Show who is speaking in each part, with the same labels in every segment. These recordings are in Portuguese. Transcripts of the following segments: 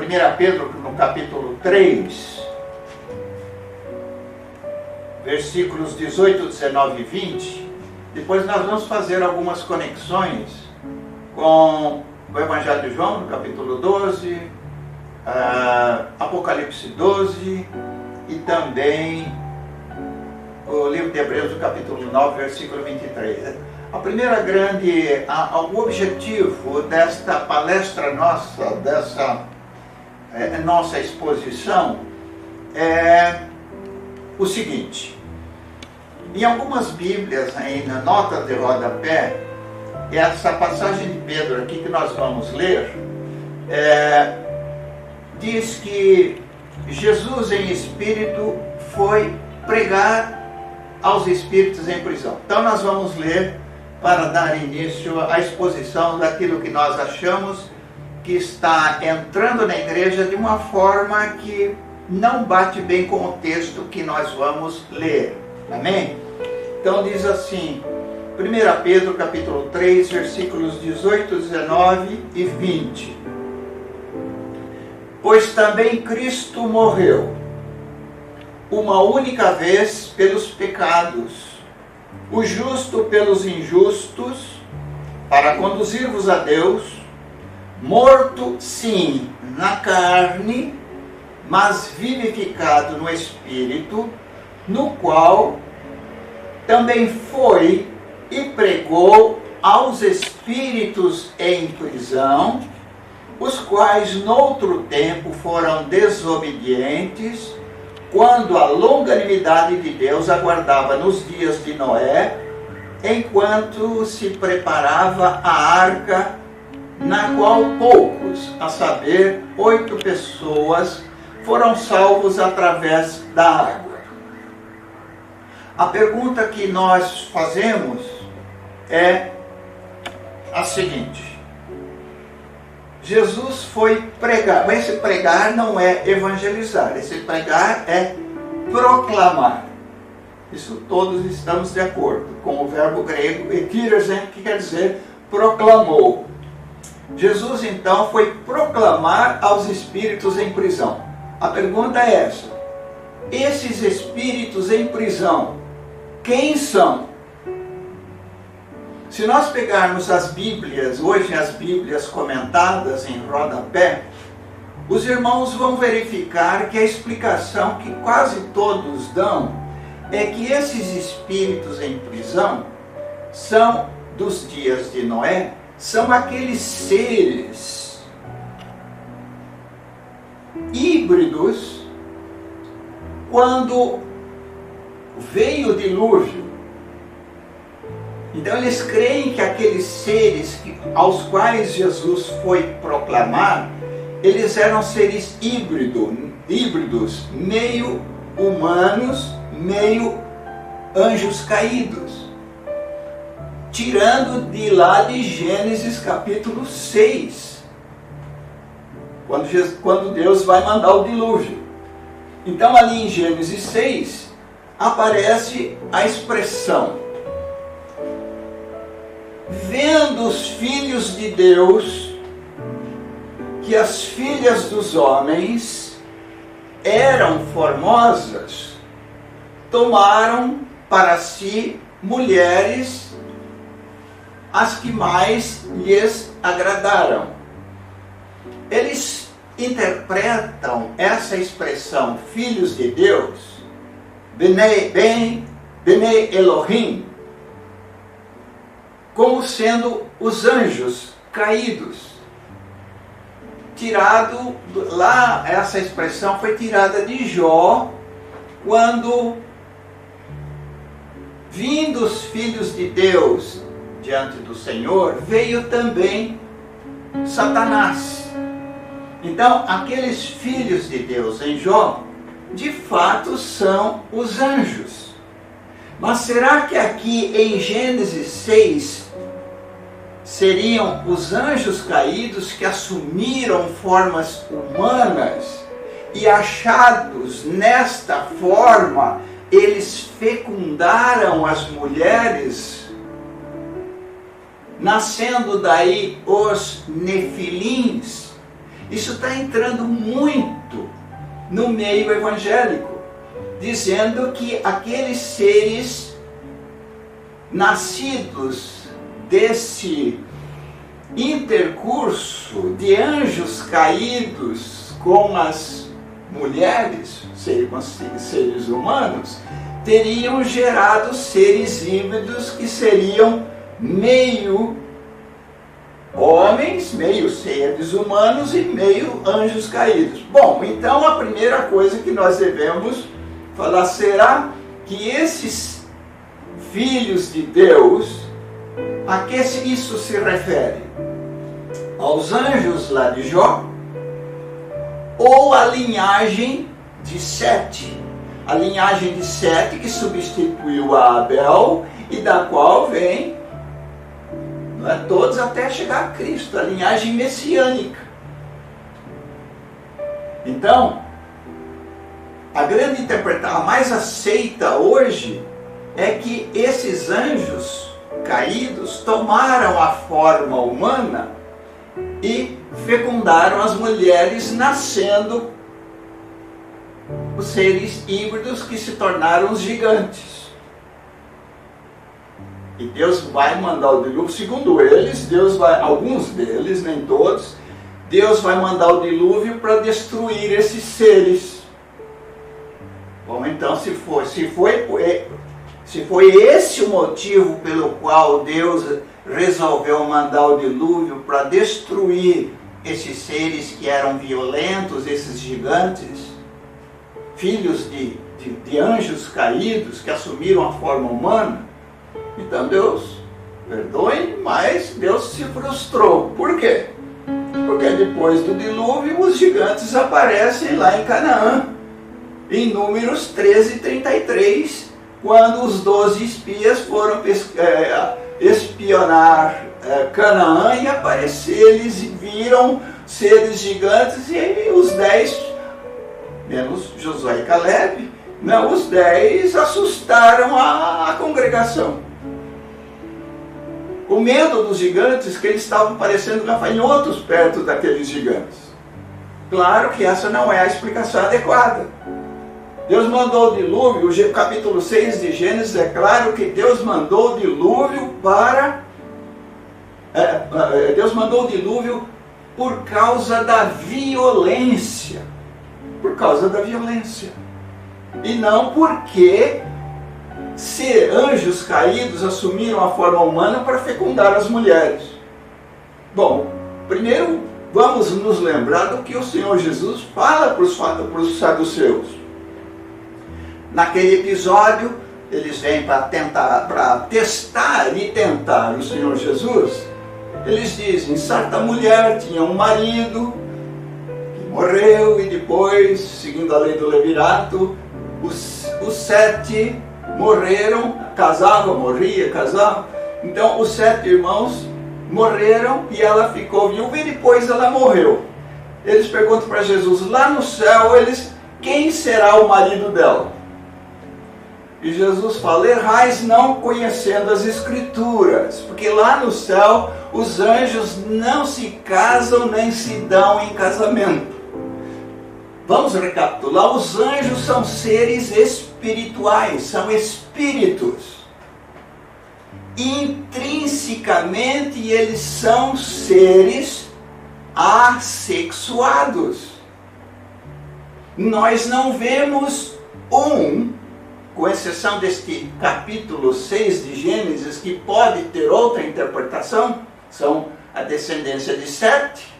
Speaker 1: 1 Pedro, no capítulo 3, versículos 18, 19 e 20, depois nós vamos fazer algumas conexões com o Evangelho de João, no capítulo 12, Apocalipse 12 e também o livro de Hebreus, no capítulo 9, versículo 23. A primeira grande, o objetivo desta palestra nossa, dessa nossa exposição, é o seguinte: em algumas Bíblias, aí na nota de rodapé, essa passagem de Pedro aqui que nós vamos ler, diz que Jesus em espírito foi pregar aos espíritos em prisão. Então nós vamos ler para dar início à exposição daquilo que nós achamos que está entrando na igreja de uma forma que não bate bem com o texto que nós vamos ler. Amém? Então diz assim, 1 Pedro capítulo 3, versículos 18, 19 e 20. Pois também Cristo morreu uma única vez pelos pecados, o justo pelos injustos, para conduzir-vos a Deus, morto sim na carne, mas vivificado no Espírito, no qual também foi e pregou aos espíritos em prisão, os quais noutro tempo foram desobedientes, quando a longanimidade de Deus aguardava nos dias de Noé, enquanto se preparava a arca, na qual poucos, a saber, 8 pessoas, foram salvos através da água. A pergunta que nós fazemos é a seguinte: Jesus foi pregar, mas esse pregar não é evangelizar, esse pregar é proclamar. Isso todos estamos de acordo com o verbo grego ekiresen, que quer dizer proclamou. Jesus então foi proclamar aos espíritos em prisão. A pergunta é essa: esses espíritos em prisão, quem são? Se nós pegarmos as Bíblias, hoje as Bíblias comentadas em rodapé, os irmãos vão verificar que a explicação que quase todos dão é que esses espíritos em prisão são dos dias de Noé, são aqueles seres híbridos quando veio o dilúvio. Então eles creem que aqueles seres aos quais Jesus foi proclamar, eles eram seres híbridos, meio humanos, meio anjos caídos. Tirando de lá de Gênesis capítulo 6, quando Deus vai mandar o dilúvio. Então ali em Gênesis 6 aparece a expressão: vendo os filhos de Deus que as filhas dos homens eram formosas, tomaram para si mulheres as que mais lhes agradaram. Eles interpretam essa expressão filhos de Deus, Bnei Elohim, como sendo os anjos caídos. Tirado lá, essa expressão foi tirada de Jó, quando, vindo os filhos de Deus diante do Senhor, veio também Satanás. Então, aqueles filhos de Deus em Jó, de fato são os anjos. Mas será que aqui em Gênesis 6 seriam os anjos caídos que assumiram formas humanas e, achados nesta forma, eles fecundaram as mulheres, nascendo daí os nefilins? Isso está entrando muito no meio evangélico, dizendo que aqueles seres nascidos desse intercurso de anjos caídos com as mulheres, seres humanos, teriam gerado seres híbridos que seriam meio homens, meio seres humanos e meio anjos caídos. Bom, então a primeira coisa que nós devemos falar, será que esses filhos de Deus, a que isso se refere? Aos anjos lá de Jó? Ou à linhagem de Sete? A linhagem de Sete que substituiu a Abel e da qual vem, não é, todos até chegar a Cristo, a linhagem messiânica. Então, a grande interpretação, a mais aceita hoje, é que esses anjos caídos tomaram a forma humana e fecundaram as mulheres, nascendo os seres híbridos que se tornaram os gigantes. E Deus vai mandar o dilúvio, segundo eles, alguns deles, nem todos, Deus vai mandar o dilúvio para destruir esses seres. Bom, então se foi esse o motivo pelo qual Deus resolveu mandar o dilúvio para destruir esses seres que eram violentos, esses gigantes, filhos de anjos caídos que assumiram a forma humana, então Deus, perdoe, mas Deus se frustrou. Por quê? Porque depois do dilúvio os gigantes aparecem lá em Canaã, em Números 13:33, quando os 12 espias foram espionar Canaã e eles viram seres gigantes, e aí os 10, menos Josué e Caleb, os 10 assustaram a congregação. O medo dos gigantes, que eles estavam parecendo gafanhotos perto daqueles gigantes. Claro que essa não é a explicação adequada. Deus mandou o dilúvio, o capítulo 6 de Gênesis é claro que Deus mandou o dilúvio Deus mandou o dilúvio por causa da violência. Por causa da violência. E não porque anjos caídos assumiram a forma humana para fecundar as mulheres. Bom, primeiro vamos nos lembrar do que o Senhor Jesus fala para os saduceus. Naquele episódio, eles vêm para testar e tentar o Senhor Jesus. Eles dizem, certa mulher tinha um marido que morreu, e depois, seguindo a lei do Levirato, os 7 morreram, casavam. Então os 7 irmãos morreram e ela ficou viúva, e depois ela morreu. Eles perguntam para Jesus, lá no céu, quem será o marido dela? E Jesus fala, errais não conhecendo as Escrituras, porque lá no céu os anjos não se casam nem se dão em casamento. Vamos recapitular, os anjos são seres espirituais, são espíritos. Intrinsecamente eles são seres assexuados. Nós não vemos com exceção deste capítulo 6 de Gênesis, que pode ter outra interpretação, são a descendência de Sete.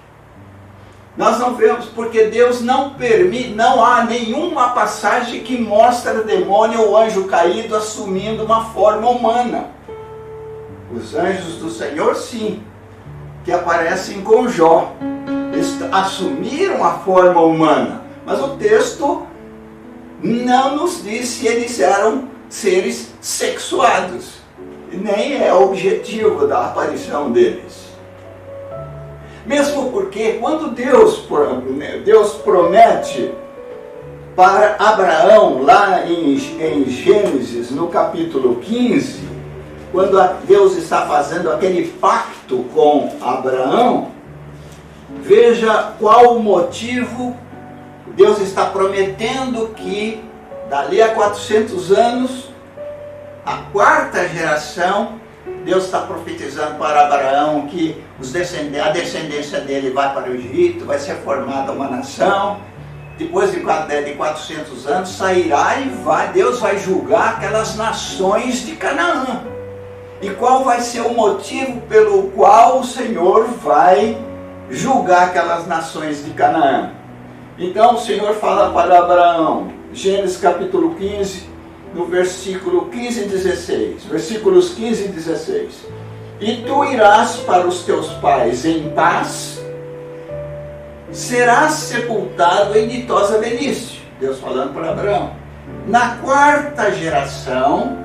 Speaker 1: Nós não vemos, porque Deus não permite, não há nenhuma passagem que mostra o demônio ou anjo caído assumindo uma forma humana. Os anjos do Senhor, sim, que aparecem com Jó, eles assumiram a forma humana, mas o texto não nos diz se eles eram seres sexuados, nem é o objetivo da aparição deles. Mesmo porque quando Deus promete para Abraão, lá em Gênesis, no capítulo 15, quando Deus está fazendo aquele pacto com Abraão, Veja qual o motivo. Deus está prometendo que dali a 400 anos, a quarta geração, Deus está profetizando para Abraão que a descendência dele vai para o Egito, vai ser formada uma nação. Depois de 400 anos sairá e Deus vai julgar aquelas nações de Canaã. E qual vai ser o motivo pelo qual o Senhor vai julgar aquelas nações de Canaã? Então o Senhor fala para Abraão, Gênesis capítulo 15, no versículo 15 e 16, versículos 15 e 16. E tu irás para os teus pais em paz, serás sepultado em ditosa velhice. Deus falando para Abraão. Na quarta geração,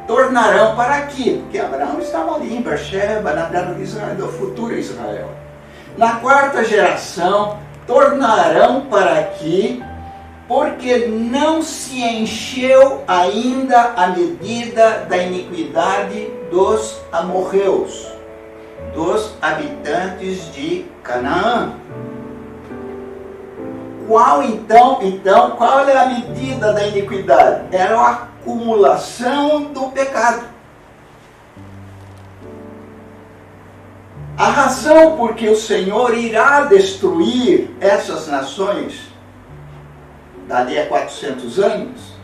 Speaker 1: tornarão para aqui, porque Abraão estava ali em Beersheba, na terra de Israel, do futuro Israel. Na quarta geração, tornarão para aqui, porque não se encheu ainda a medida da iniquidade dos amorreus, dos habitantes de Canaã. Qual é a medida da iniquidade? Era a acumulação do pecado. A razão por que o Senhor irá destruir essas nações dali a 400 anos,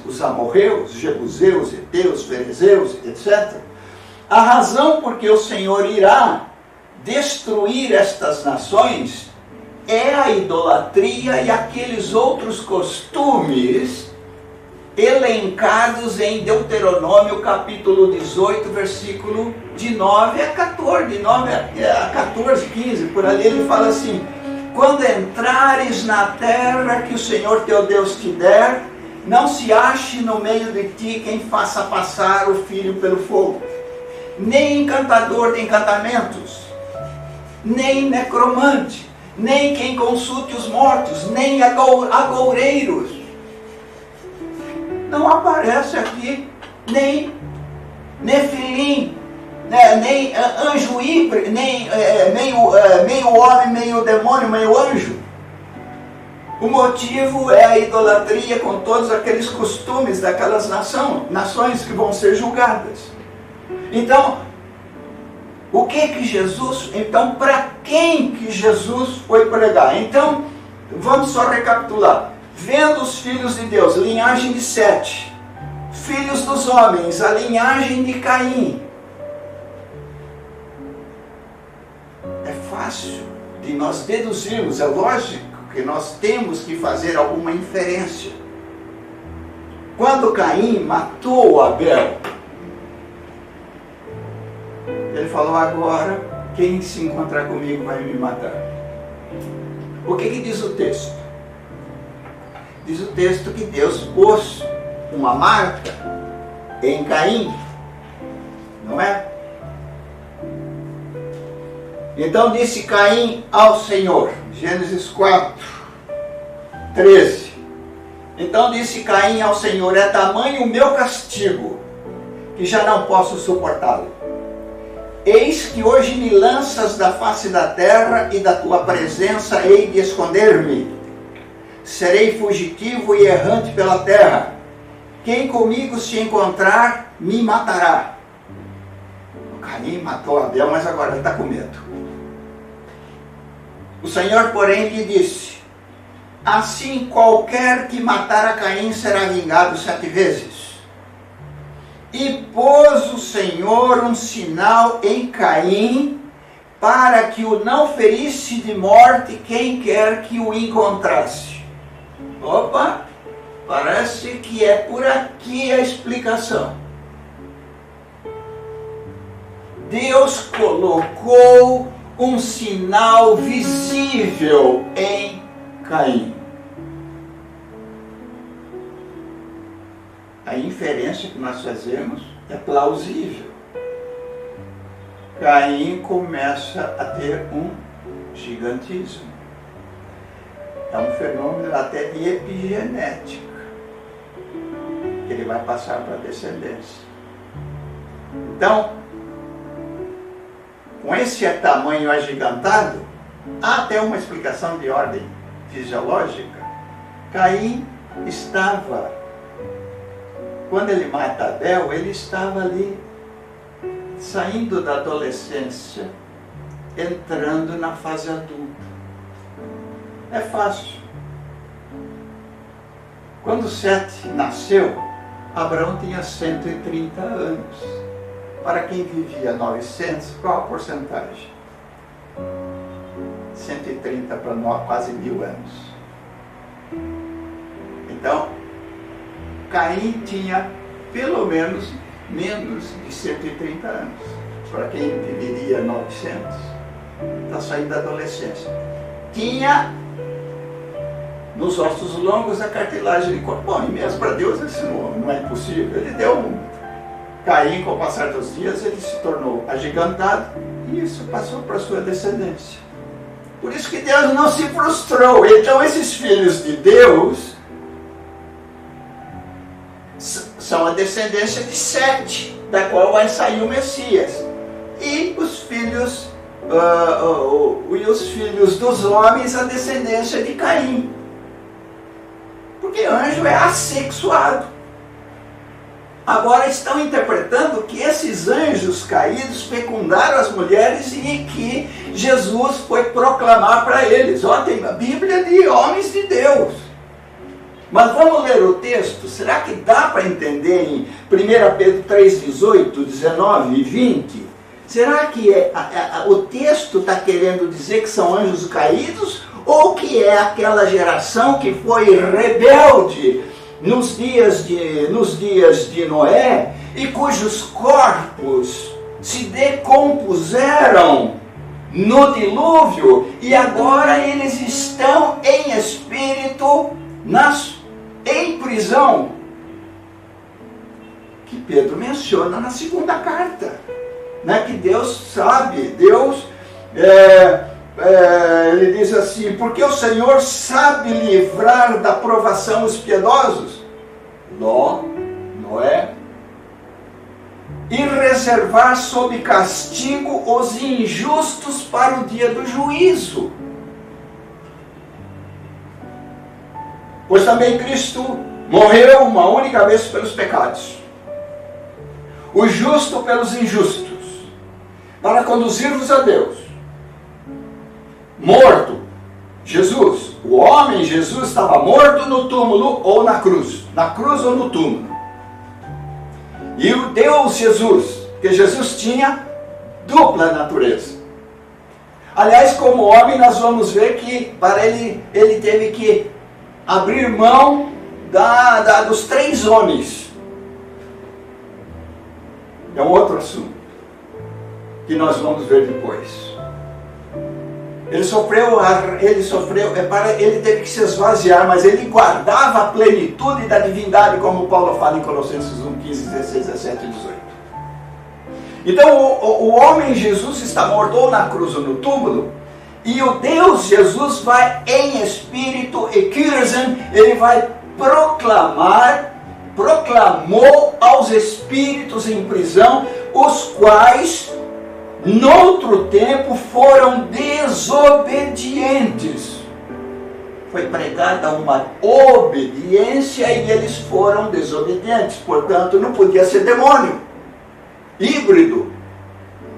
Speaker 1: os amorreus, jebuseus, heteus, ferezeus, etc. A razão por que o Senhor irá destruir estas nações é a idolatria e aqueles outros costumes elencados em Deuteronômio capítulo 18, versículo de 9 a 14, de 9 a 14, 15, por ali ele fala assim: quando entrares na terra que o Senhor teu Deus te der, não se ache no meio de ti quem faça passar o filho pelo fogo, nem encantador de encantamentos, nem necromante, nem quem consulte os mortos, nem agoureiros. Não aparece aqui nem nefilim, nem anjo híbrido, nem meio homem, meio demônio, meio anjo. O motivo é a idolatria com todos aqueles costumes daquelas nações que vão ser julgadas. Então, então para quem que Jesus foi pregar? Então, vamos só recapitular. Vendo os filhos de Deus, linhagem de Sete, filhos dos homens, a linhagem de Caim. É fácil de nós deduzirmos, é lógico que nós temos que fazer alguma inferência. Quando Caim matou Abel, ele falou: agora quem se encontrar comigo vai me matar. O que diz o texto? Diz o texto que Deus pôs uma marca em Caim, não é? Então disse Caim ao Senhor, Gênesis 4, 13. Então disse Caim ao Senhor: é tamanho o meu castigo, que já não posso suportá-lo. Eis que hoje me lanças da face da terra, e da tua presença hei de esconder-me. Serei fugitivo e errante pela terra. Quem comigo se encontrar, me matará. O Caim matou Abel, mas agora ele está com medo. O Senhor, porém, lhe disse: assim qualquer que matar a Caim será vingado 7 vezes. E pôs o Senhor um sinal em Caim, para que o não ferisse de morte quem quer que o encontrasse. Opa, parece que é por aqui a explicação. Deus colocou um sinal visível em Caim. A inferência que nós fazemos é plausível. Caim começa a ter um gigantismo. É um fenômeno até de epigenética, que ele vai passar para a descendência. Então, com esse tamanho agigantado, há até uma explicação de ordem fisiológica. Caim estava, quando ele mata Abel, ele estava ali, saindo da adolescência, entrando na fase adulta. É fácil. Quando Sete nasceu, Abraão tinha 130 anos. Para quem vivia 900, qual a porcentagem? 130 para quase 1000 anos. Então, Caim tinha pelo menos de 130 anos. Para quem viveria 900, está saindo da adolescência. Tinha nos ossos longos a cartilagem de corpo. Bom, e mesmo para Deus isso não é impossível. Ele deu Caim, com o passar dos dias, ele se tornou agigantado e isso passou para a sua descendência. Por isso que Deus não se frustrou. Então esses filhos de Deus são a descendência de Sete, da qual vai sair o Messias. E os filhos dos homens, a descendência de Caim. Porque anjo é assexuado. Agora estão interpretando que esses anjos caídos fecundaram as mulheres e que Jesus foi proclamar para eles. Ó, tem a Bíblia de homens de Deus. Mas vamos ler o texto? Será que dá para entender em 1 Pedro 3, 18, 19 e 20? Será que o texto está querendo dizer que são anjos caídos? Ou que é aquela geração que foi rebelde nos dias de Noé e cujos corpos se decompuseram no dilúvio e agora eles estão em espírito em prisão? Que Pedro menciona na segunda carta, né? Que Deus sabe, ele diz assim: porque o Senhor sabe livrar da provação os piedosos, Noé, e reservar sob castigo os injustos para o dia do juízo. Pois também Cristo morreu uma única vez pelos pecados, o justo pelos injustos, para conduzir-vos a Deus. Morto, Jesus, o homem Jesus estava morto no túmulo ou na cruz ou no túmulo. E o Deus Jesus, que Jesus tinha dupla natureza. Aliás, como homem, nós vamos ver que para ele teve que abrir mão dos 3 homens. É um outro assunto que nós vamos ver depois. Ele teve que se esvaziar, mas ele guardava a plenitude da divindade, como Paulo fala em Colossenses 1, 15, 16, 17 e 18. Então o homem Jesus está morto ou na cruz ou no túmulo, e o Deus Jesus vai em espírito e Kirzen, ele vai proclamou aos espíritos em prisão, os quais noutro tempo foram desobedientes. Foi pregada uma obediência e eles foram desobedientes. Portanto, não podia ser demônio híbrido.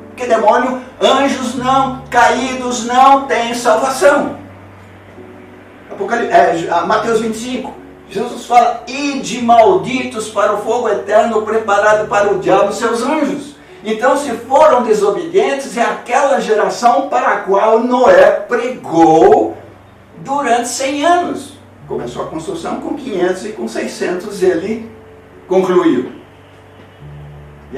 Speaker 1: Porque demônio, anjos não, caídos não têm salvação. Mateus 25, Jesus fala: ide malditos para o fogo eterno preparado para o diabo e seus anjos. Então, se foram desobedientes, é aquela geração para a qual Noé pregou durante 100 anos. Começou a construção com 500 e com 600 ele concluiu. E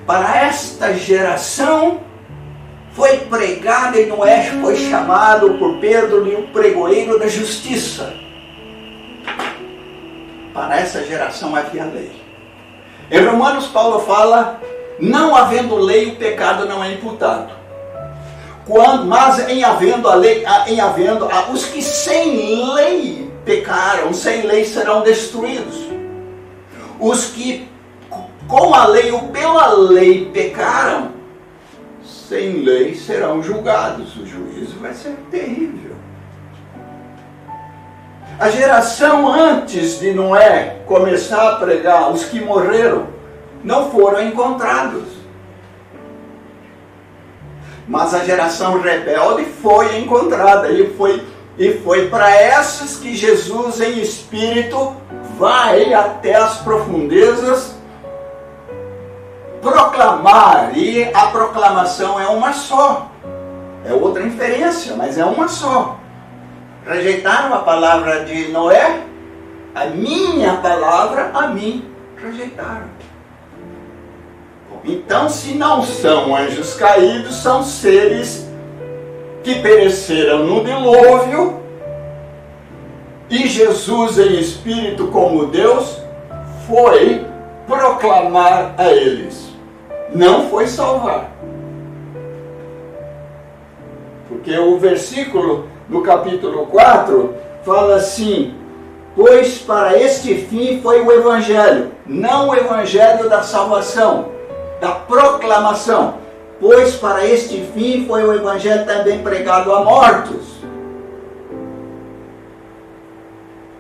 Speaker 1: para esta geração, foi pregado e Noé foi chamado por Pedro de um pregoeiro da justiça. Para essa geração havia lei. Em Romanos, Paulo fala: não havendo lei, o pecado não é imputado. Mas em havendo a lei, os que sem lei pecaram, sem lei serão destruídos. Os que com a lei ou pela lei pecaram, sem lei serão julgados. O juízo vai ser terrível. A geração antes de Noé começar a pregar, os que morreram, não foram encontrados. Mas a geração rebelde foi encontrada. E foi para essas que Jesus, em espírito, vai até as profundezas proclamar. E a proclamação é uma só. É outra inferência, mas é uma só. Rejeitaram a palavra de Noé, a minha palavra, a mim rejeitaram. Então, se não são anjos caídos, são seres que pereceram no dilúvio, e Jesus, em espírito como Deus, foi proclamar a eles. Não foi salvar. Porque o versículo no capítulo 4 fala assim: pois para este fim foi o Evangelho, não o Evangelho da salvação, da proclamação. Pois para este fim foi o Evangelho também pregado a mortos,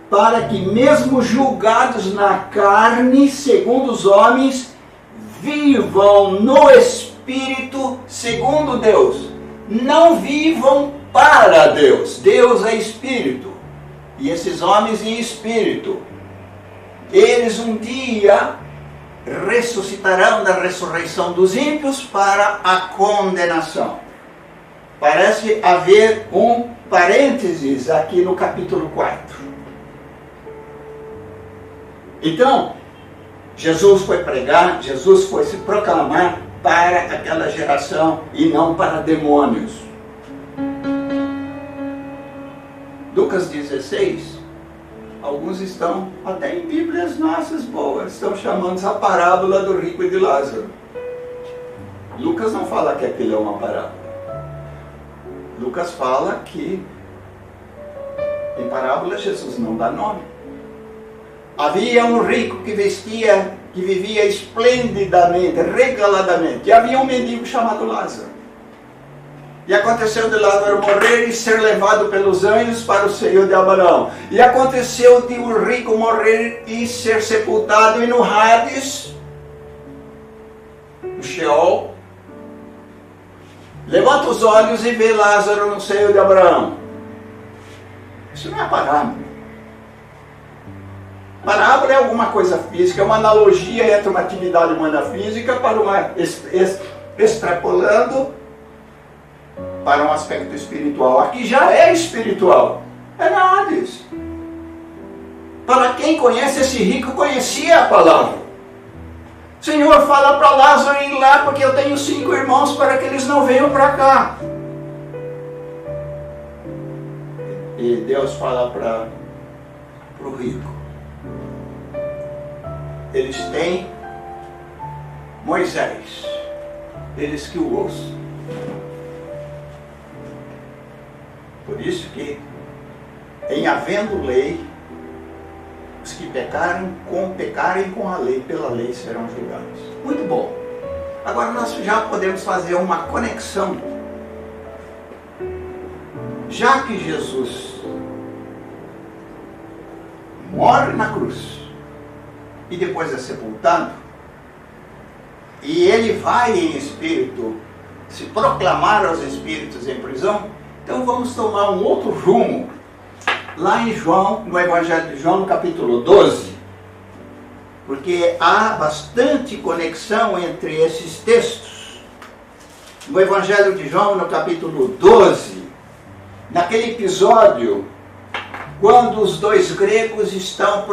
Speaker 1: para que mesmo julgados na carne, segundo os homens, vivam no Espírito segundo Deus. Não vivam para Deus. Deus é Espírito. E esses homens em Espírito, eles um dia ressuscitarão da ressurreição dos ímpios para a condenação. Parece haver um parênteses aqui no capítulo 4. Então, Jesus foi pregar, Jesus foi se proclamar para aquela geração e não para demônios. Lucas 16, alguns estão, até em Bíblias nossas boas, estão chamando a parábola do rico e de Lázaro. Lucas não fala que aquilo é uma parábola. Lucas fala que em parábola Jesus não dá nome. Havia um rico que vivia esplendidamente, regaladamente. E havia um mendigo chamado Lázaro. E aconteceu de Lázaro morrer e ser levado pelos anjos para o seio de Abraão. E aconteceu de o rico morrer e ser sepultado, e no Hades, no Sheol, levanta os olhos e vê Lázaro no seio de Abraão. Isso não é parábola. Parábola é alguma coisa física, é uma analogia entre uma atividade humana física para uma extrapolando para um aspecto espiritual. Aqui já é espiritual. É na Hades. Para quem conhece esse rico, conhecia a palavra. Senhor, fala para Lázaro ir lá, porque eu tenho 5 irmãos, para que eles não venham para cá. E Deus fala para o rico: eles têm Moisés, eles que o ouçam. Por isso que, em havendo lei, os que pecarem com a lei, pela lei serão julgados. Muito bom. Agora nós já podemos fazer uma conexão. Já que Jesus morre na cruz e depois é sepultado, e ele vai em espírito se proclamar aos espíritos em prisão, então vamos tomar um outro rumo. Lá em João, no Evangelho de João, no capítulo 12, porque há bastante conexão entre esses textos. No Evangelho de João, no capítulo 12, naquele episódio, quando os 2 gregos estão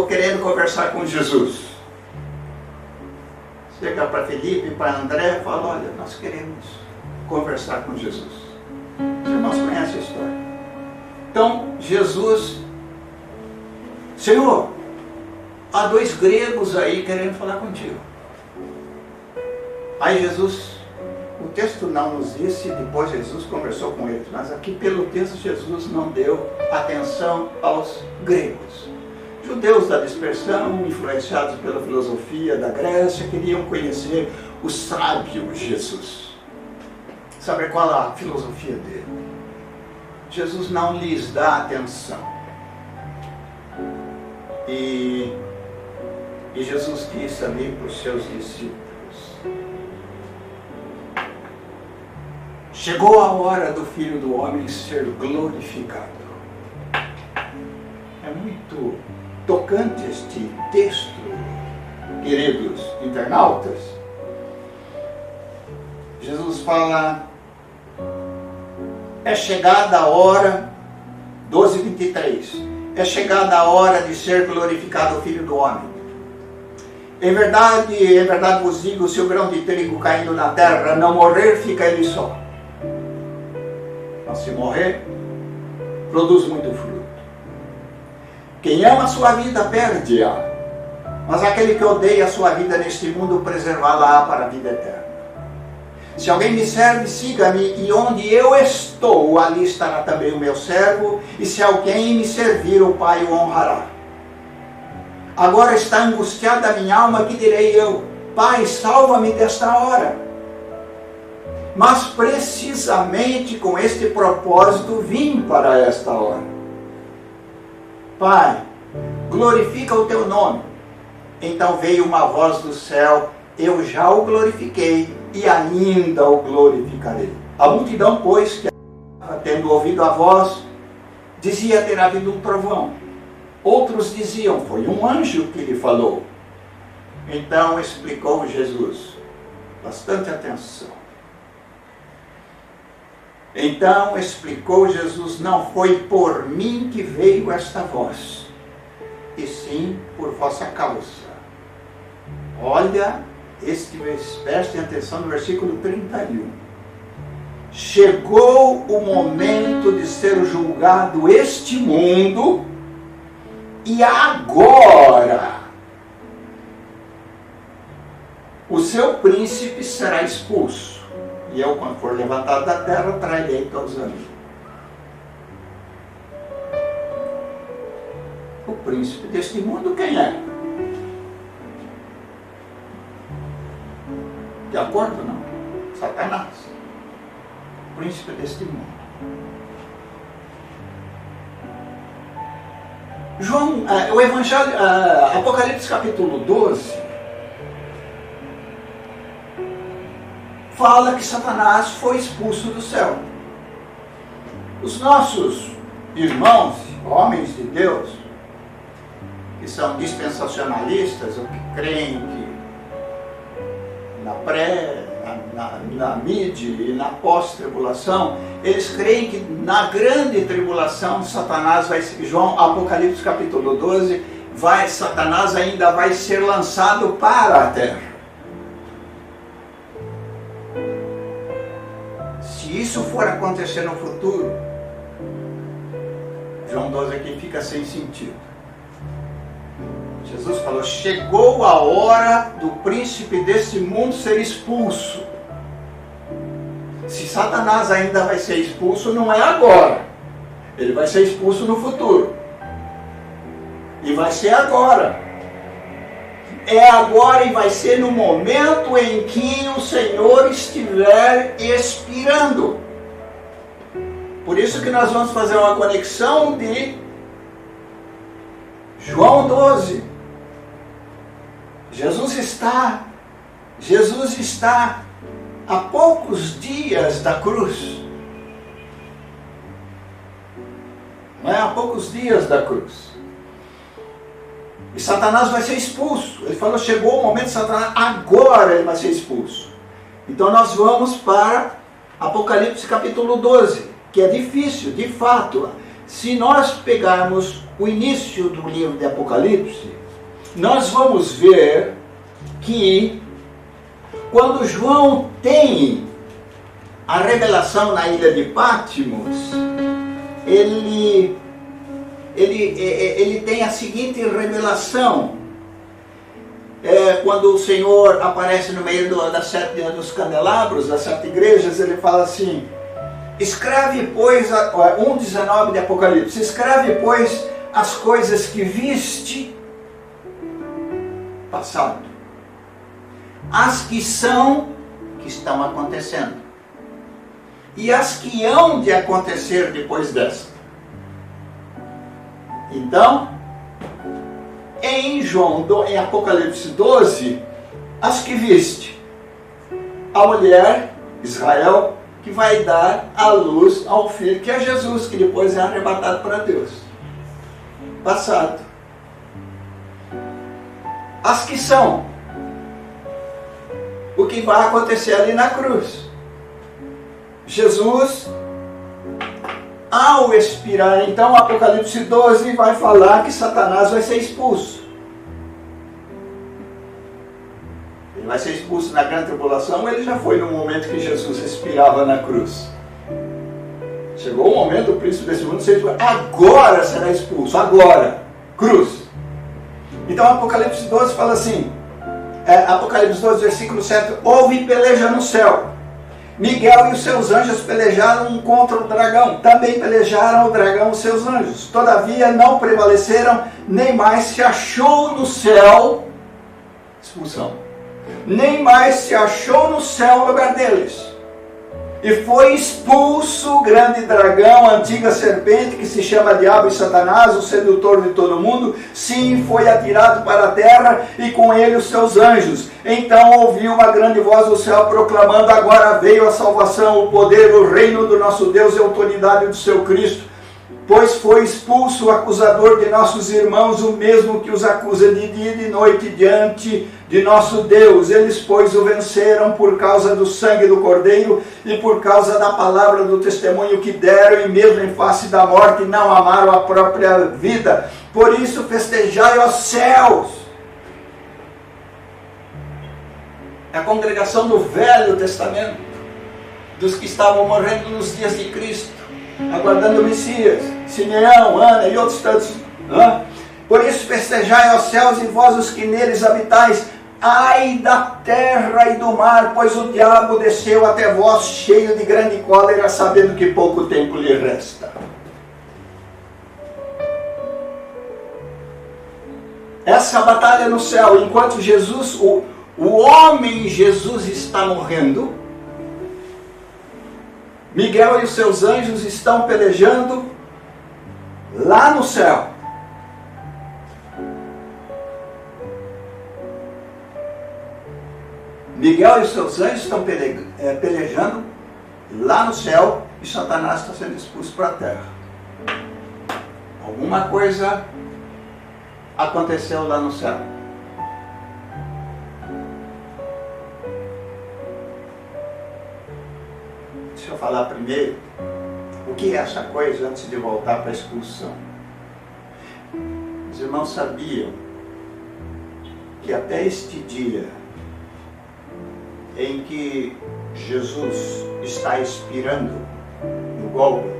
Speaker 1: querendo conversar com Jesus. Chega para Felipe e para André e fala: olha, nós queremos conversar com Jesus. Os irmãos conhecem a história. Então, Jesus: Senhor, há 2 gregos aí querendo falar contigo. Aí Jesus, o texto não nos disse, depois Jesus conversou com eles, mas aqui pelo texto Jesus não deu atenção aos gregos. Judeus da dispersão, influenciados pela filosofia da Grécia, queriam conhecer o sábio Jesus. Sabe qual é a filosofia dele? Jesus não lhes dá atenção. E Jesus disse ali para os seus discípulos: chegou a hora do Filho do Homem ser glorificado. É muito tocante este texto, queridos internautas. Jesus fala: é chegada a hora, 12:23, é chegada a hora de ser glorificado o Filho do Homem. Em verdade vos digo, se o grão de trigo caindo na terra não morrer, fica ele só. Mas se morrer, produz muito fruto. Quem ama a sua vida, perde-a. Mas aquele que odeia a sua vida neste mundo, preservá-la para a vida eterna. Se alguém me serve, siga-me, e onde eu estou, ali estará também o meu servo, e se alguém me servir, o Pai o honrará. Agora está angustiada a minha alma, que direi eu? Pai, salva-me desta hora. Mas precisamente com este propósito vim para esta hora. Pai, glorifica o teu nome. Então veio uma voz do céu: eu já o glorifiquei e ainda o glorificarei. A multidão, pois, que tendo ouvido a voz, dizia ter havido um trovão. Outros diziam: foi um anjo que lhe falou. Então explicou Jesus. Bastante atenção. Então explicou Jesus: não foi por mim que veio esta voz, e sim por vossa causa. Olha, prestem atenção no versículo 31. Chegou o momento de ser julgado este mundo, e agora o seu príncipe será expulso. E eu, quando for levantado da terra, trarei todos a mim. O príncipe deste mundo, quem é? De acordo, não? Satanás. O príncipe deste mundo. O Evangelho, Apocalipse capítulo 12, fala que Satanás foi expulso do céu. Os nossos irmãos, homens de Deus, que são dispensacionalistas, ou que creem que na mídia e na pós-tribulação, eles creem que na grande tribulação Satanás vai ser, Apocalipse capítulo 12, Satanás ainda vai ser lançado para a terra. Se isso for acontecer no futuro, João 12 aqui fica sem sentido. Jesus falou: chegou a hora do príncipe desse mundo ser expulso. Se Satanás ainda vai ser expulso, não é agora. Ele vai ser expulso no futuro. E vai ser agora. É agora e vai ser no momento em que o Senhor estiver expirando. Por isso que nós vamos fazer uma conexão de João 12. Jesus está a poucos dias da cruz. Não é? A poucos dias da cruz. E Satanás vai ser expulso. Ele falou: chegou o momento de Satanás, agora ele vai ser expulso. Então nós vamos para Apocalipse capítulo 12, que é difícil, de fato. Se nós pegarmos o início do livro de Apocalipse, nós vamos ver que quando João tem a revelação na ilha de Patmos, ele tem a seguinte revelação. Quando o Senhor aparece no meio dos candelabros, das 7 igrejas, ele fala assim: escreve, pois, 1:19 de Apocalipse, escreve, pois, as coisas que viste, passado, as que estão acontecendo. e as que hão de acontecer depois desta. Então, em Apocalipse 12, as que viste, a mulher, Israel, que vai dar à luz ao filho, que é Jesus, que depois é arrebatado para Deus. Passado. As que são, o que vai acontecer ali na cruz. Jesus, ao expirar, então, Apocalipse 12 vai falar que Satanás vai ser expulso. Ele vai ser expulso na grande tribulação, ele já foi no momento que Jesus expirava na cruz. Chegou o momento do príncipe desse mundo ser expulso. Agora será expulso, agora. Cruz. Então Apocalipse 12 fala assim, Apocalipse 12, versículo 7, houve peleja no céu. Miguel e os seus anjos pelejaram contra o dragão. Também pelejaram o dragão e os seus anjos. Todavia não prevaleceram, nem mais se achou no céu expulsão. Nem mais se achou no céu o lugar deles. E foi expulso o grande dragão, a antiga serpente, que se chama Diabo e Satanás, o sedutor de todo mundo. Sim, foi atirado para a terra, e com ele os seus anjos. Então ouvi uma grande voz do céu proclamando, agora veio a salvação, o poder, o reino do nosso Deus e a autoridade do seu Cristo. Pois foi expulso o acusador de nossos irmãos, o mesmo que os acusa de dia e de noite diante de nosso Deus. Eles, pois, o venceram por causa do sangue do Cordeiro e por causa da palavra do testemunho que deram, e mesmo em face da morte não amaram a própria vida. Por isso festejai, ó céus. É a congregação do Velho Testamento, dos que estavam morrendo nos dias de Cristo, aguardando o Messias, Simeão, Ana e outros tantos. Por isso festejai aos céus e vós os que neles habitais. Ai da terra e do mar, pois o diabo desceu até vós cheio de grande cólera, sabendo que pouco tempo lhe resta. Essa batalha no céu, enquanto Jesus, o homem Jesus está morrendo, Miguel e os seus anjos estão pelejando lá no céu. Miguel e os seus anjos estão pelejando lá no céu, e Satanás está sendo expulso para a terra. Alguma coisa aconteceu lá no céu. Deixa eu falar primeiro o que é essa coisa antes de voltar para a expulsão. Os irmãos sabiam que até este dia em que Jesus está expirando no Gólgota,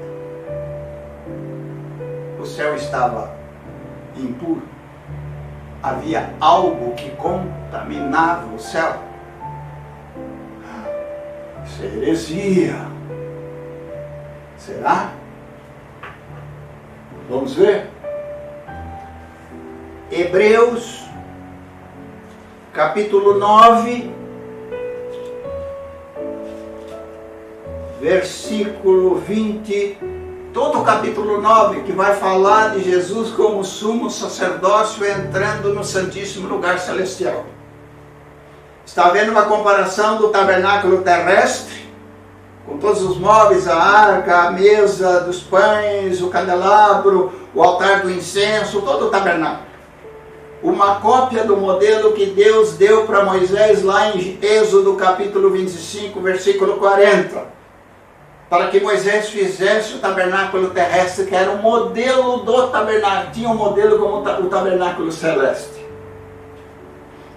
Speaker 1: o céu estava impuro, havia algo que contaminava o céu. Isso é heresia. Será? Vamos ver? Hebreus, capítulo 9, versículo 20, todo o capítulo 9, que vai falar de Jesus como sumo sacerdócio entrando no Santíssimo Lugar Celestial. Está vendo uma comparação do tabernáculo terrestre, com todos os móveis, a arca, a mesa dos pães, o candelabro, o altar do incenso, todo o tabernáculo. Uma cópia do modelo que Deus deu para Moisés lá em Êxodo capítulo 25, versículo 40. Para que Moisés fizesse o tabernáculo terrestre, que era o modelo do tabernáculo. Tinha um modelo como o tabernáculo celeste.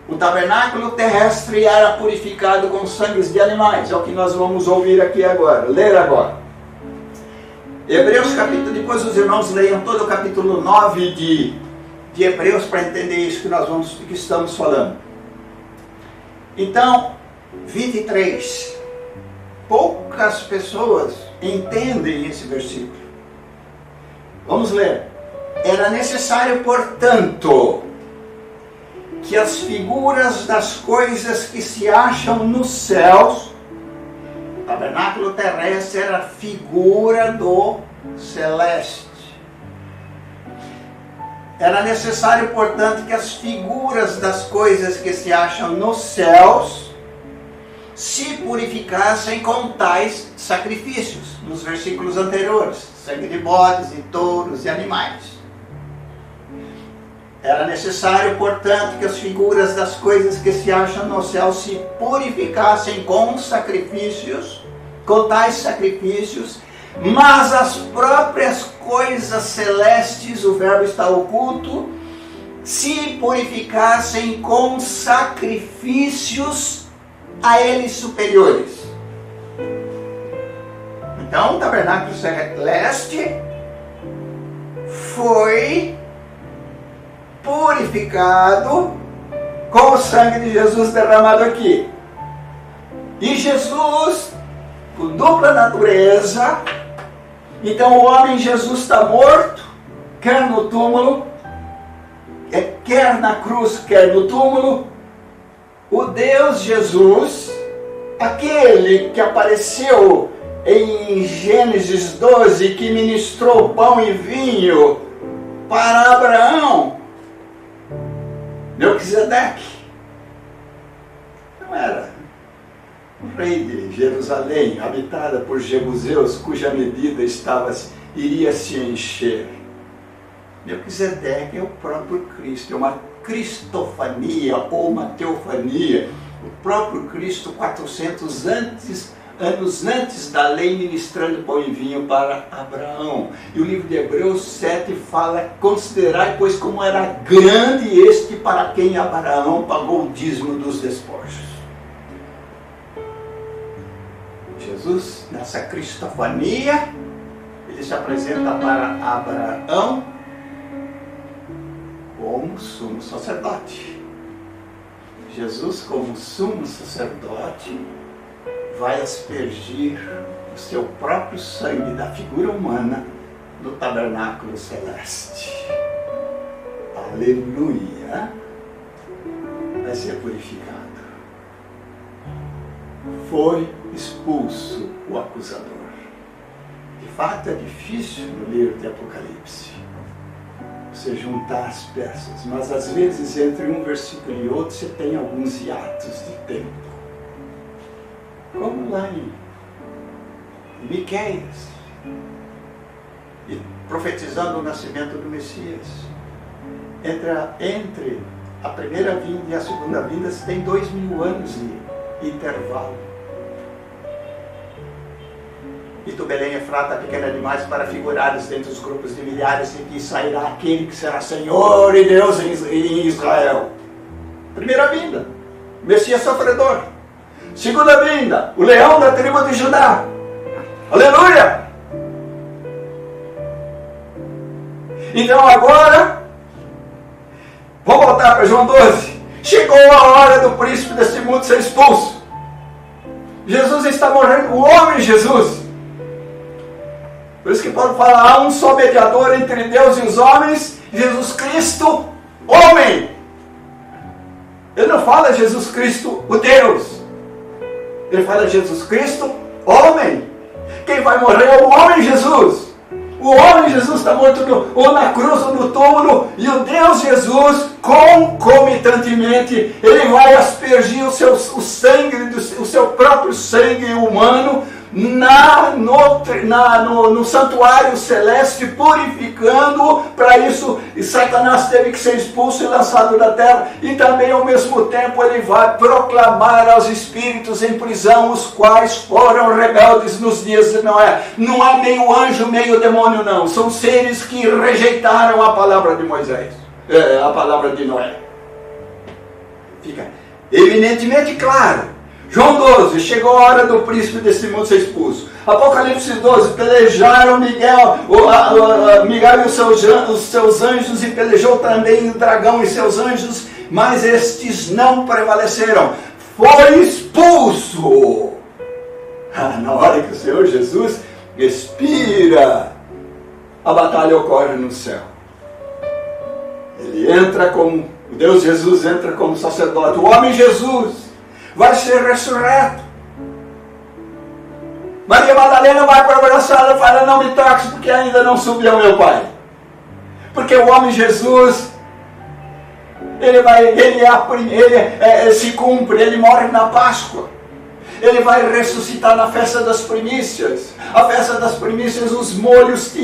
Speaker 1: O tabernáculo terrestre era purificado com sangues de animais. É o que nós vamos ouvir aqui agora, ler agora. Hebreus capítulo, depois os irmãos leiam todo o capítulo 9 de Hebreus para entender isso que estamos falando. Então, 23. Poucas pessoas entendem esse versículo. Vamos ler. Era necessário, portanto, que as figuras das coisas que se acham nos céus, tabernáculo terrestre era a figura do celeste. Era necessário, portanto, que as figuras das coisas que se acham nos céus se purificassem com tais sacrifícios, nos versículos anteriores, sangue de bodes, de touros e animais. Era necessário, portanto, que as figuras das coisas que se acham no céu se purificassem com sacrifícios, com tais sacrifícios, mas as próprias coisas celestes, o verbo está oculto, se purificassem com sacrifícios a eles superiores. Então, o tabernáculo celeste foi purificado com o sangue de Jesus derramado aqui. E Jesus, com dupla natureza, então o homem Jesus está morto, quer no túmulo, quer na cruz, quer no túmulo. O Deus Jesus, aquele que apareceu em Gênesis 12, que ministrou pão e vinho para Abraão, Melquisedeque, não era o rei de Jerusalém, habitada por jebuseus, cuja medida iria se encher. Melquisedeque é o próprio Cristo, é uma cristofania ou uma teofania. O próprio Cristo, 400 anos antes da lei, ministrando pão e vinho para Abraão. E o livro de Hebreus 7 fala: considerai, pois, como era grande este para quem Abraão pagou o dízimo dos despojos. Jesus, nessa cristofania, ele se apresenta para Abraão como sumo sacerdote. Jesus, como sumo sacerdote, vai aspergir o seu próprio sangue da figura humana no tabernáculo celeste. Aleluia! Vai ser purificado. Foi expulso o acusador. De fato, é difícil no livro de Apocalipse você juntar as peças, mas às vezes entre um versículo e outro você tem alguns hiatos de tempo. Como lá em Miqueias, e profetizando o nascimento do Messias. Entre a primeira vinda e a segunda vinda se tem 2000 anos de intervalo. E tu, Belém, Efrata, pequena demais para figurares dentre os grupos de milhares, de que sairá aquele que será Senhor e Deus em Israel. Primeira vinda, Messias sofredor. Segunda vinda, o leão da tribo de Judá. Aleluia! Então agora, vamos voltar para João 12. Chegou a hora do príncipe deste mundo ser expulso. Jesus está morrendo, o homem Jesus. Por isso que Paulo fala: há um só mediador entre Deus e os homens, Jesus Cristo, homem. Ele não fala Jesus Cristo, o Deus. Ele fala Jesus Cristo, homem. Quem vai morrer é o homem Jesus. O homem Jesus está morto ou na cruz ou no túmulo. E o Deus Jesus, concomitantemente, ele vai aspergir o sangue, o seu próprio sangue humano no santuário celeste, purificando. Para isso, e Satanás teve que ser expulso e lançado da terra. E também, ao mesmo tempo, ele vai proclamar aos espíritos em prisão, os quais foram rebeldes nos dias de Noé. Não é meio anjo, meio demônio, não. São seres que rejeitaram a palavra de Moisés, a palavra de Noé. Fica eminentemente claro. João 12, chegou a hora do príncipe desse mundo ser expulso. Apocalipse 12, pelejaram Miguel e os seus anjos, e pelejou também o dragão e seus anjos, mas estes não prevaleceram. Foi expulso. Na hora que o Senhor Jesus expira, a batalha ocorre no céu. Ele entra como, o Deus Jesus entra como sacerdote. O homem Jesus vai ser ressurreto.
Speaker 2: Maria Madalena vai para abraçá-la e fala, não me toques porque ainda não subiu meu Pai. Porque o homem Jesus, ele se cumpre, ele morre na Páscoa. Ele vai ressuscitar na festa das primícias. A festa das primícias, os molhos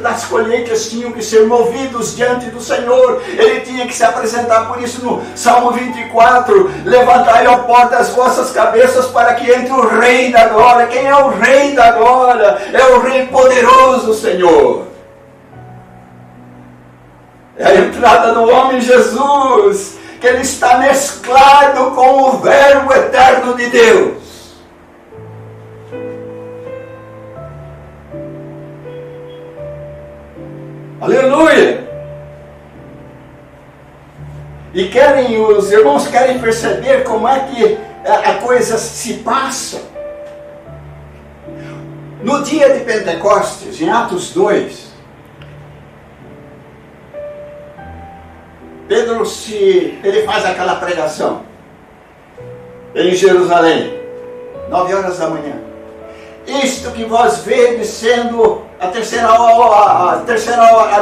Speaker 2: das colheitas tinham que ser movidos diante do Senhor. Ele tinha que se apresentar, por isso no Salmo 24, levantai, ó porta, as vossas cabeças para que entre o Rei da Glória. Quem é o Rei da Glória? É o Rei poderoso, Senhor. É a entrada do homem Jesus, que ele está mesclado com o Verbo eterno de Deus. Aleluia! E os irmãos querem perceber como é que a coisa se passa. No dia de Pentecostes, em Atos 2, Pedro ele faz aquela pregação em Jerusalém, 9 horas da manhã. Isto que vós vedes sendo a terceira hora,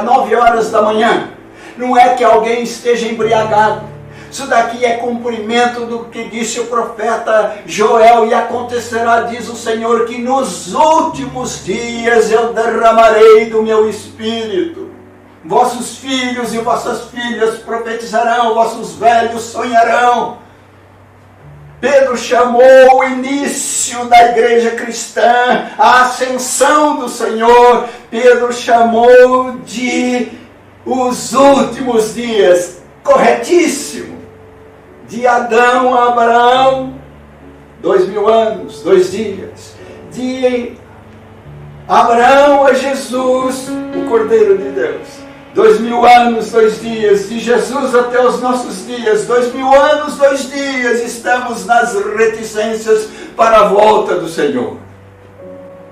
Speaker 2: 9 horas da manhã, não é que alguém esteja embriagado. Isso daqui é cumprimento do que disse o profeta Joel, e acontecerá, diz o Senhor, que nos últimos dias eu derramarei do meu Espírito. Vossos filhos e vossas filhas profetizarão, vossos velhos sonharão. Pedro chamou o início da igreja cristã, a ascensão do Senhor. Pedro chamou de os últimos dias, corretíssimo. De Adão a Abraão, 2000 anos, 2 dias. De Abraão a Jesus, o Cordeiro de Deus. 2000 anos, 2 dias, de Jesus até os nossos dias, 2000 anos, 2 dias, estamos nas reticências para a volta do Senhor.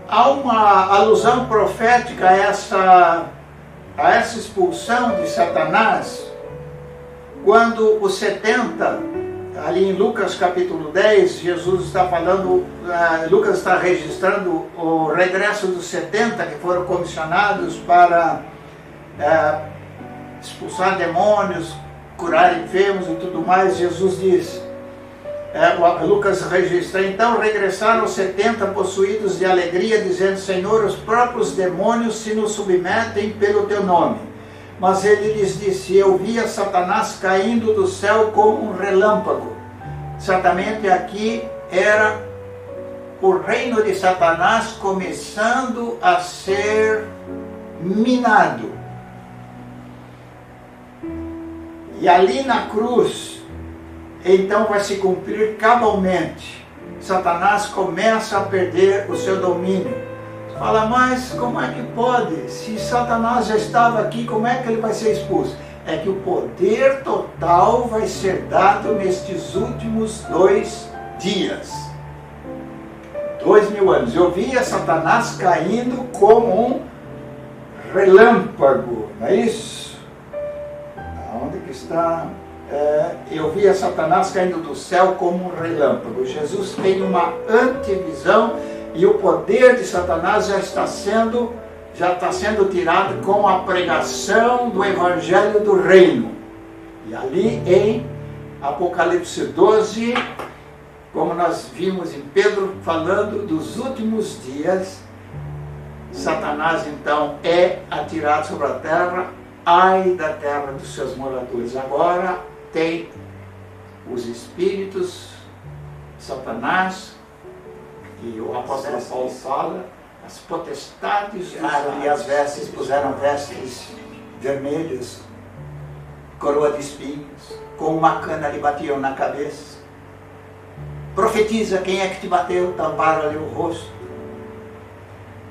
Speaker 1: Há uma alusão profética a essa expulsão de Satanás, quando os 70, ali em Lucas capítulo 10, Jesus está falando, Lucas está registrando o regresso dos 70 que foram comissionados para expulsar demônios, curar enfermos e tudo mais. Jesus diz, Lucas registra, então regressaram os 70 possuídos de alegria, dizendo, Senhor, os próprios demônios se nos submetem pelo teu nome. Mas ele lhes disse, eu via Satanás caindo do céu como um relâmpago. Certamente aqui era o reino de Satanás começando a ser minado. E ali na cruz, então vai se cumprir cabalmente. Satanás começa a perder o seu domínio. Você fala, mas como é que pode? Se Satanás já estava aqui, como é que ele vai ser expulso? É que o poder total vai ser dado nestes últimos 2 dias. 2000 anos. Eu via Satanás caindo como um relâmpago, não é isso? Onde que está? Eu via Satanás caindo do céu como um relâmpago. Jesus tem uma antevisão e o poder de Satanás já está sendo tirado com a pregação do Evangelho do Reino. E ali em Apocalipse 12, como nós vimos em Pedro falando dos últimos dias, Satanás então é atirado sobre a terra. Ai da terra dos seus moradores. Agora tem os espíritos, Satanás, e o apóstolo Paulo fala, as potestades e as vestes, puseram vestes vermelhas, coroa de espinhos, com uma cana lhe batiam na cabeça. Profetiza, quem é que te bateu? Tamparam-lhe o rosto.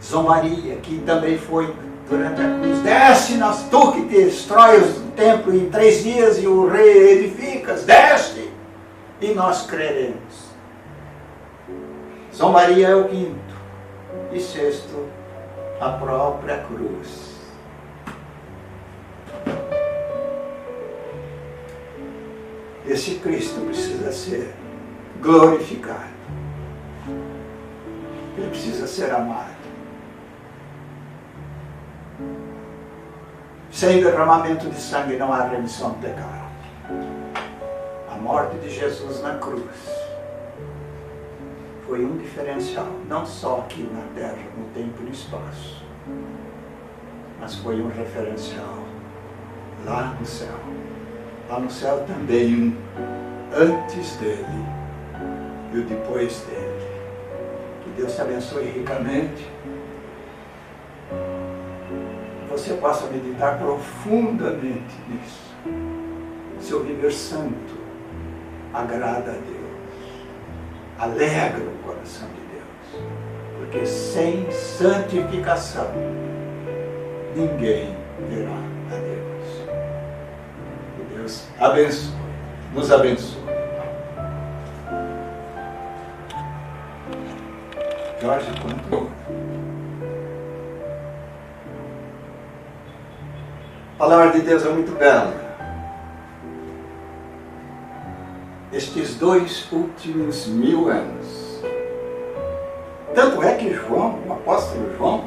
Speaker 1: Zombaria, que também foi durante a cruz, desce-nas, tu que destrói o templo em 3 dias e o rei edificas, desce, e nós creremos. Zombaria é o 5º, e 6º, a própria cruz. Esse Cristo precisa ser glorificado. Ele
Speaker 2: precisa ser amado. Sem derramamento de sangue não há remissão de pecado. A morte de Jesus na cruz foi um diferencial, não só aqui na terra, no tempo e no espaço, mas foi um referencial lá no céu. Lá no céu também um antes dele e o depois dele. Que Deus te abençoe ricamente. Você possa meditar profundamente nisso. Seu viver santo agrada a Deus, alegra o coração de Deus, porque sem santificação ninguém verá a Deus. Que Deus abençoe, nos abençoe. Jorge, quanto? A palavra de Deus é muito bela. Estes 2 últimos 1000 anos. Tanto é que João, o apóstolo João,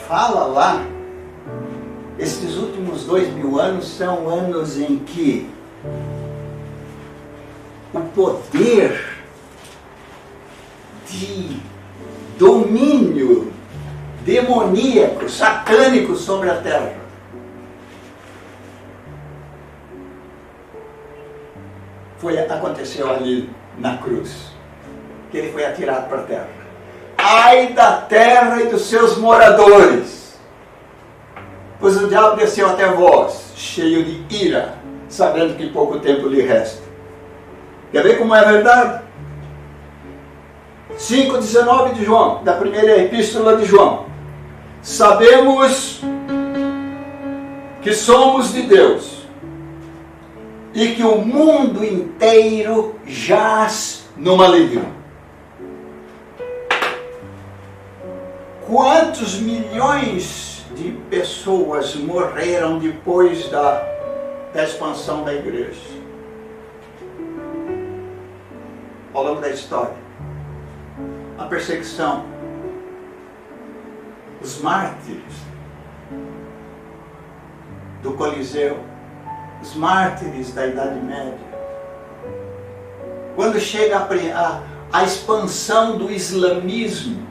Speaker 2: fala lá, estes últimos 2000 anos são anos em que o poder de domínio demoníaco, satânico sobre a terra aconteceu ali na cruz, que ele foi atirado para a terra. Ai da terra e dos seus moradores, pois o diabo desceu até vós, cheio de ira, sabendo que pouco tempo lhe resta. Quer ver como é a verdade? 5,19 de João, da primeira epístola de João. Sabemos que somos de Deus e que o mundo inteiro jaz no maligno. Quantos milhões de pessoas morreram depois da expansão da igreja? Ao longo da história. A perseguição. Os mártires do Coliseu. Os mártires da Idade Média. Quando chega a expansão do islamismo,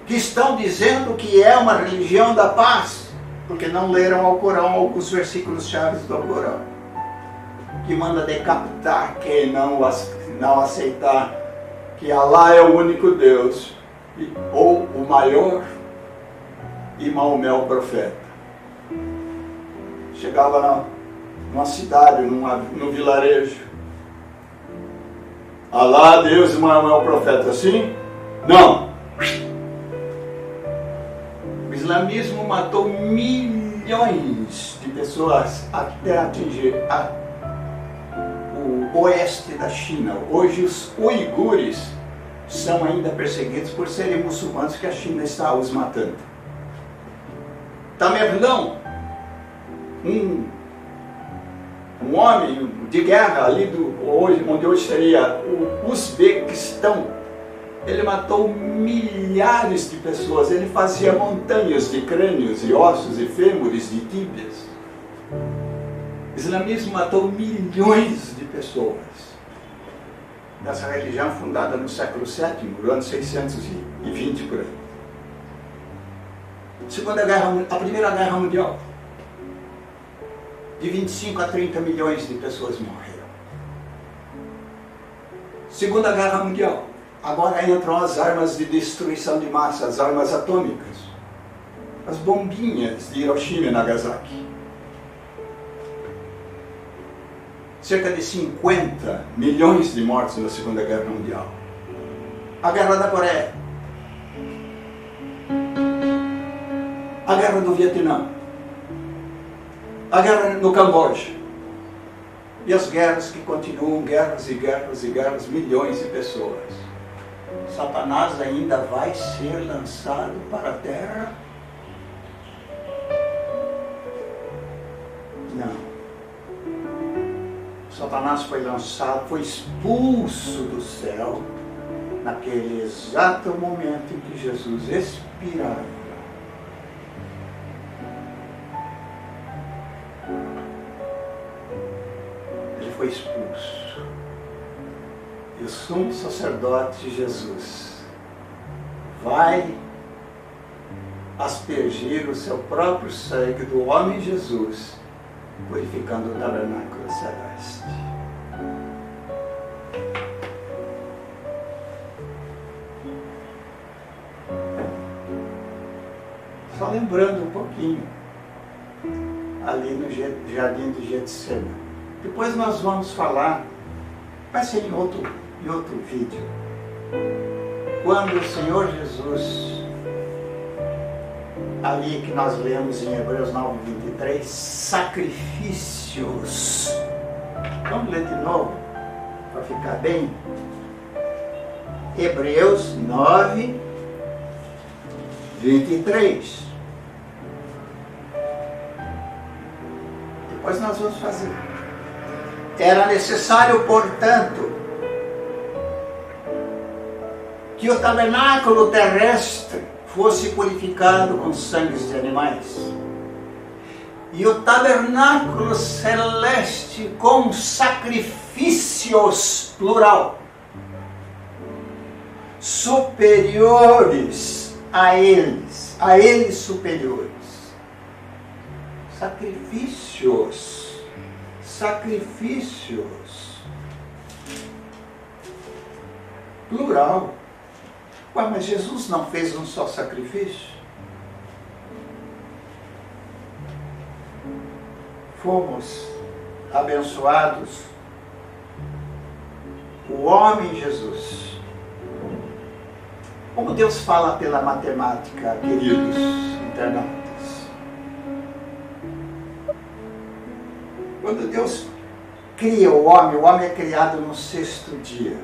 Speaker 2: que estão dizendo que é uma religião da paz, porque não leram ao Corão alguns versículos chaves do Corão, que manda decapitar quem não aceitar que Alá é o único Deus, ou o maior, e Maomé o profeta. Chegava numa cidade, num vilarejo. Alá, Deus e Maomé o profeta. Assim? Não. O islamismo matou milhões de pessoas até atingir o oeste da China. Hoje os uigures são ainda perseguidos por serem muçulmanos, que a China está os matando. Tamerlão, um homem de guerra ali onde hoje seria o Uzbequistão, ele matou milhares de pessoas. Ele fazia montanhas de crânios e ossos e fêmures de tíbias. O islamismo matou milhões de pessoas nessa religião fundada no século VII, no ano 620 por aí. A Primeira Guerra Mundial, de 25 a 30 milhões de pessoas morreram. Segunda Guerra Mundial, agora entram as armas de destruição de massa, as armas atômicas, as bombinhas de Hiroshima e Nagasaki. Cerca de 50 milhões de mortos na Segunda Guerra Mundial. A Guerra da Coreia. A Guerra do Vietnã. A guerra no Camboja. E as guerras que continuam, guerras e guerras e guerras, milhões de pessoas. Satanás ainda vai ser lançado para a terra? Não. Satanás foi lançado, foi expulso do céu
Speaker 1: naquele exato momento em que Jesus expirava, ele foi expulso. E o sumo sacerdote Jesus vai aspergir o seu próprio sangue do homem Jesus, purificando o tabernáculo celeste. Só lembrando um pouquinho, ali no jardim de Getsemane. Depois nós vamos falar, vai ser em outro vídeo, quando o Senhor Jesus, ali que nós lemos em Hebreus 9:23, sacrifícios. Vamos ler de novo, para ficar bem. Hebreus 9:23. Depois nós vamos fazer. Era necessário, portanto, que o tabernáculo terrestre fosse purificado com sangues de animais, e o tabernáculo celeste com sacrifícios, plural, superiores a eles superiores. Sacrifícios, plural. Ué, mas Jesus não fez um só sacrifício? Fomos abençoados, o homem Jesus. Como Deus fala pela matemática, queridos internautas. Quando Deus cria o homem é criado no 6º dia.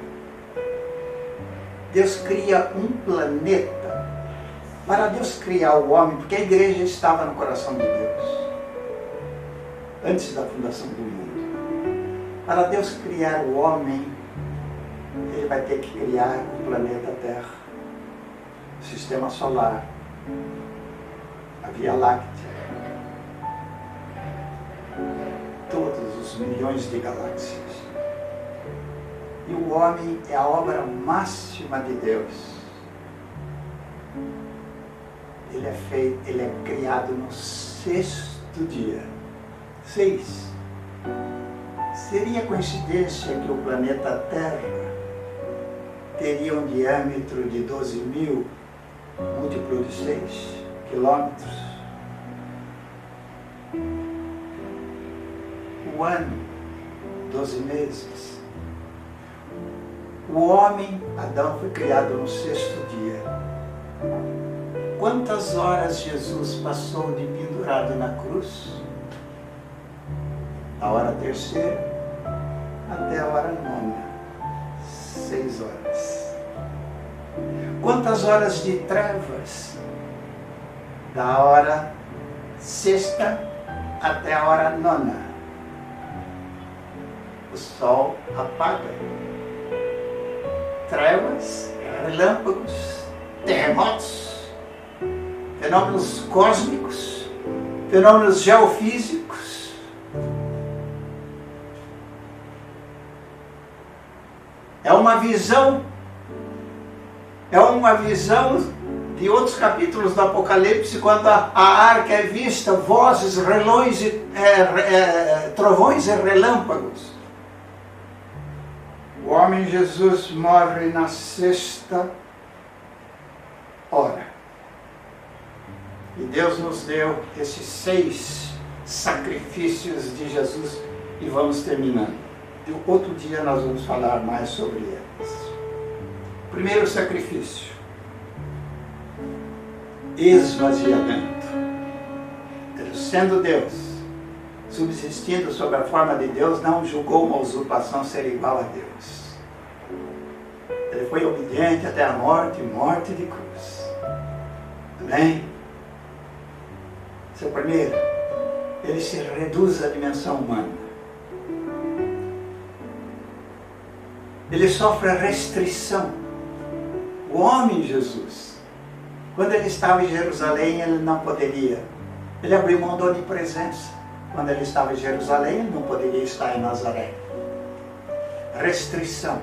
Speaker 1: Deus cria um planeta. Para Deus criar o homem, porque a igreja estava no coração de Deus, antes da fundação do mundo. Para Deus criar o homem, Ele vai ter que criar o planeta Terra, o sistema solar, a Via Láctea, todos os milhões de galáxias. E o homem é a obra máxima de Deus. Ele é criado no 6º dia. 6. Seria coincidência que o planeta Terra teria um diâmetro de 12.000 múltiplo de 6 quilômetros? O ano, 12 meses. O homem, Adão, foi criado no 6º dia. Quantas horas Jesus passou de pendurado na cruz? A hora 3ª até a hora 9ª. 6 horas. Quantas horas de trevas? Da hora 6ª até a hora 9ª. O sol apaga. Trevas, relâmpagos, terremotos, fenômenos cósmicos, fenômenos geofísicos. É uma visão de outros capítulos do Apocalipse, quando a arca é vista, vozes, trovões e relâmpagos. O homem Jesus morre na 6ª hora. E Deus nos deu esses 6 sacrifícios de Jesus e vamos terminando. E outro dia nós vamos falar mais sobre eles. Primeiro sacrifício: esvaziamento. Ele, sendo Deus, subsistindo sob a forma de Deus, não julgou uma usurpação ser igual a Deus. Ele foi obediente até a morte de cruz. Amém? Esse é o primeiro. Ele se reduz à dimensão humana. Ele sofre a restrição. O homem Jesus, quando ele estava em Jerusalém, ele não poderia. Ele abriu mão da onipresença. Quando ele estava em Jerusalém, ele não poderia estar em Nazaré. Restrição.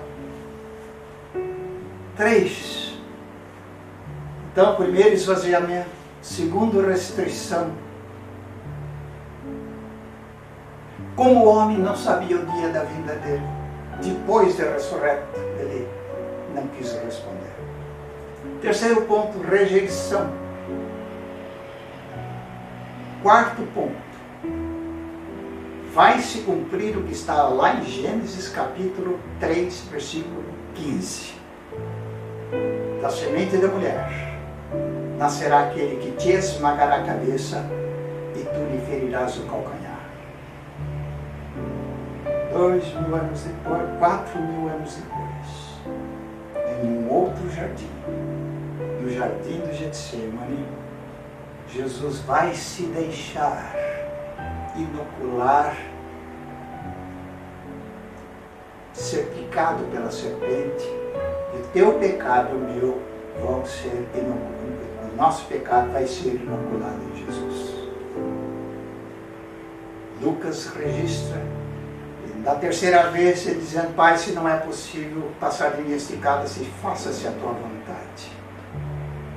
Speaker 1: 3. Então, primeiro, esvaziamento. Segundo, restrição. Como o homem não sabia o dia da vinda dele, depois de ressurreto, ele não quis responder. Terceiro ponto, rejeição. Quarto ponto, vai se cumprir o que está lá em Gênesis capítulo 3, versículo 15. Da semente da mulher nascerá aquele que te esmagará a cabeça e tu lhe ferirás o calcanhar. 2.000 anos depois, 4.000 anos depois, em um outro jardim, no jardim do Getsemane, Jesus vai se deixar inocular, ser picado pela serpente, e teu pecado e o meu vão ser inoculados. O nosso pecado vai ser inoculado em Jesus. Lucas registra, da terceira vez, ele dizendo: Pai, se não é possível passar de mim este cálice, faça-se a tua vontade.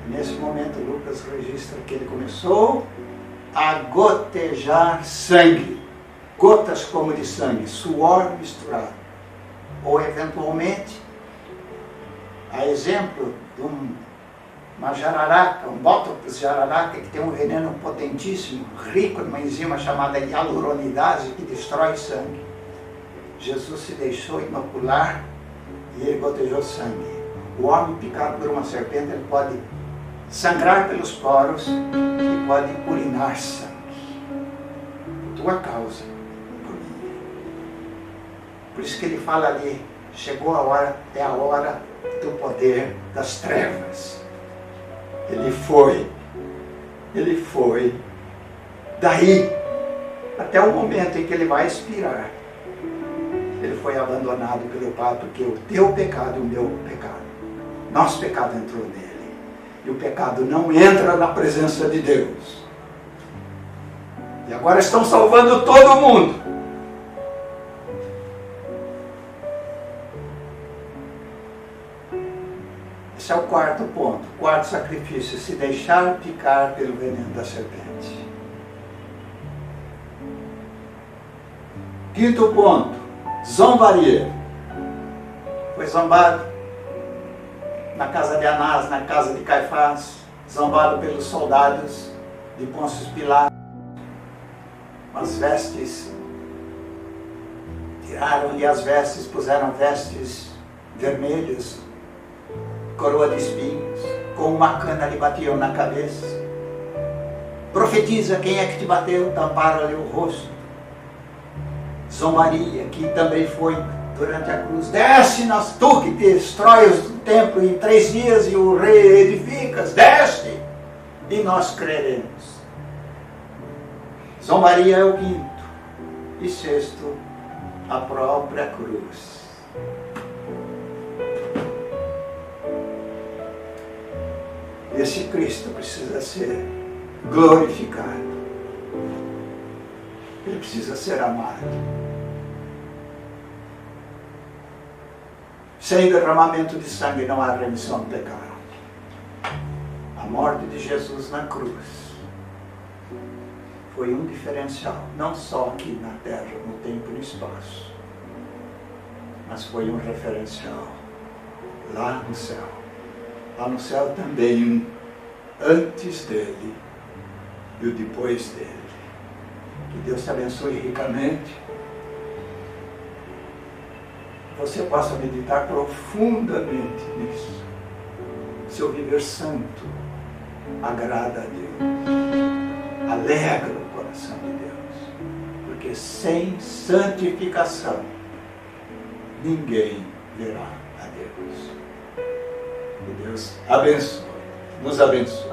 Speaker 1: E nesse momento, Lucas registra que ele começou a gotejar sangue, gotas como de sangue, suor misturado. Ou, eventualmente, a exemplo de uma jararaca, um bótopus jararaca, que tem um veneno potentíssimo, rico numa enzima chamada hialuronidase, que destrói sangue. Jesus se deixou inocular e ele gotejou sangue. O homem picado por uma serpente, ele pode sangrar pelos poros e pode urinar sangue. Por tua causa, por mim. Por isso que ele fala ali, chegou a hora, é a hora do poder das trevas. Ele foi. Daí, até o momento em que ele vai expirar, ele foi abandonado pelo Pai, porque o teu pecado e o meu pecado, nosso pecado entrou nele. E o pecado não entra na presença de Deus. E agora estão salvando todo mundo. Esse é o quarto ponto. Quarto sacrifício: se deixar picar pelo veneno da serpente. Quinto ponto: zombaria. Foi zombado na casa de Anás, na casa de Caifás, zombado pelos soldados de Pôncio Pilatos. As vestes, tiraram-lhe as vestes, puseram vestes vermelhas, coroa de espinhos, com uma cana lhe batiam na cabeça. Profetiza, quem é que te bateu? Tamparam-lhe o rosto. Zombaria, que também foi durante a cruz: desce-nos, tu que destróis o templo em 3 dias e o reedificas, desce e nós creremos. Zombaria é o quinto. E sexto, a própria cruz. Esse Cristo precisa ser glorificado. Ele precisa ser amado. Sem derramamento de sangue não há remissão do pecado. A morte de Jesus na cruz foi um diferencial, não só aqui na terra, no tempo e no espaço, mas foi um referencial lá no céu. Lá no céu também um antes dele e o depois dele. Que Deus te abençoe ricamente. Você possa meditar profundamente nisso. Seu viver santo agrada a Deus, alegra o coração de Deus, porque sem santificação ninguém verá a Deus. Que Deus abençoe, nos abençoe.